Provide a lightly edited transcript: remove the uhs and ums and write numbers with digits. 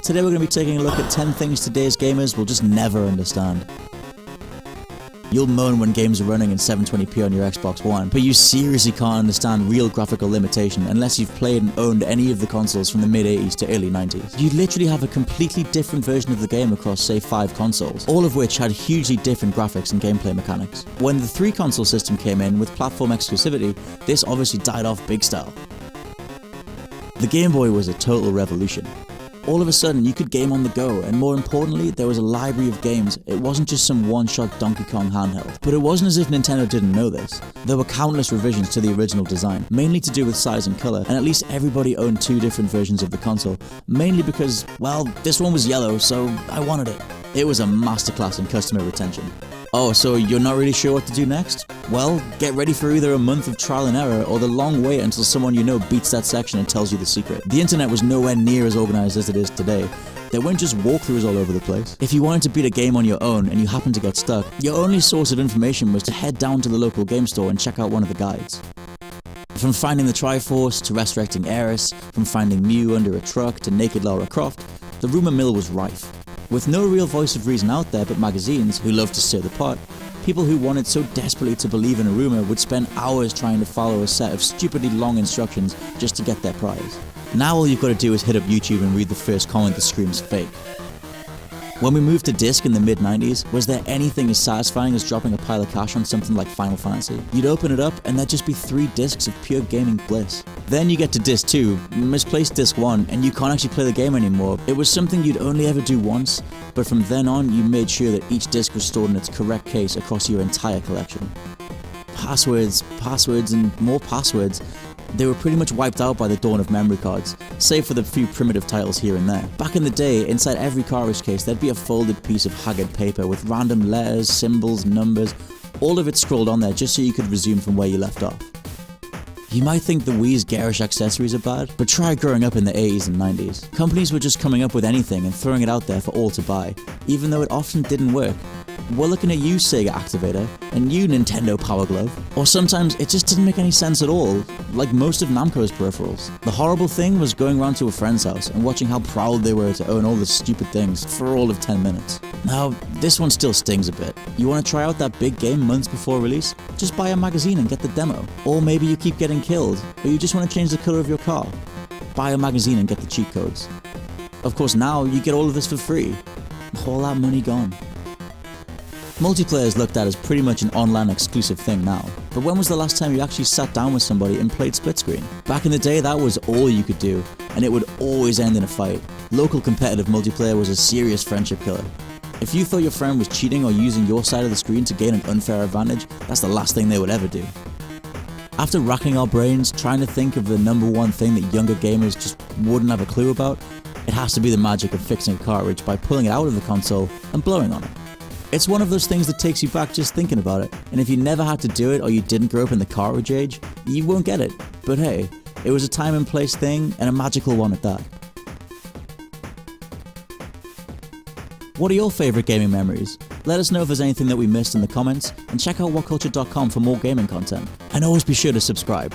Today we're going to be taking a look at 10 things today's gamers will just never understand. You'll moan when games are running in 720p on your Xbox One, but you seriously can't understand real graphical limitation unless you've played and owned any of the consoles from the mid-80s to early 90s. You'd literally have a completely different version of the game across, say, 5 consoles, all of which had hugely different graphics and gameplay mechanics. When the 3-console system came in with platform exclusivity, this obviously died off big style. The Game Boy was a total revolution. All of a sudden, you could game on the go, and more importantly, there was a library of games. It wasn't just some one-shot Donkey Kong handheld. But it wasn't as if Nintendo didn't know this. There were countless revisions to the original design, mainly to do with size and color, and at least everybody owned 2 different versions of the console, mainly because, well, this one was yellow, so I wanted it. It was a masterclass in customer retention. Oh, so you're not really sure what to do next? Well, get ready for either a month of trial and error or the long wait until someone you know beats that section and tells you the secret. The internet was nowhere near as organized as it is today. There weren't just walkthroughs all over the place. If you wanted to beat a game on your own and you happened to get stuck, your only source of information was to head down to the local game store and check out one of the guides. From finding the Triforce to resurrecting Aeris, from finding Mew under a truck to naked Lara Croft, the rumor mill was rife. With no real voice of reason out there but magazines who love to stir the pot, people who wanted so desperately to believe in a rumor would spend hours trying to follow a set of stupidly long instructions just to get their prize. Now all you've got to do is hit up YouTube and read the first comment that screams fake. When we moved to disc in the mid-90s, was there anything as satisfying as dropping a pile of cash on something like Final Fantasy? You'd open it up and there'd just be 3 discs of pure gaming bliss. Then you get to disc 2, misplace disc 1, and you can't actually play the game anymore. It was something you'd only ever do once, but from then on you made sure that each disc was stored in its correct case across your entire collection. Passwords, and more passwords. They were pretty much wiped out by the dawn of memory cards, save for the few primitive titles here and there. Back in the day, inside every cartridge case there'd be a folded piece of haggard paper with random letters, symbols, numbers, all of it scrolled on there just so you could resume from where you left off. You might think the Wii's garish accessories are bad, but try growing up in the 80s and 90s. Companies were just coming up with anything and throwing it out there for all to buy, even though it often didn't work. We're looking at you, Sega Activator, and you, Nintendo Power Glove. Or sometimes it just didn't make any sense at all, like most of Namco's peripherals. The horrible thing was going round to a friend's house and watching how proud they were to own all the stupid things for all of 10 minutes. Now, this one still stings a bit. You want to try out that big game months before release? Just buy a magazine and get the demo. Or maybe you keep getting killed, or you just want to change the color of your car. Buy a magazine and get the cheat codes. Of course, now you get all of this for free. All that money gone. Multiplayer is looked at as pretty much an online exclusive thing now, but when was the last time you actually sat down with somebody and played split screen? Back in the day, that was all you could do, and it would always end in a fight. Local competitive multiplayer was a serious friendship killer. If you thought your friend was cheating or using your side of the screen to gain an unfair advantage, that's the last thing they would ever do. After racking our brains trying to think of the number one thing that younger gamers just wouldn't have a clue about, it has to be the magic of fixing a cartridge by pulling it out of the console and blowing on it. It's one of those things that takes you back just thinking about it, and if you never had to do it or you didn't grow up in the cartridge age, you won't get it. But hey, it was a time and place thing, and a magical one at that. What are your favourite gaming memories? Let us know if there's anything that we missed in the comments, and check out whatculture.com for more gaming content. And always be sure to subscribe.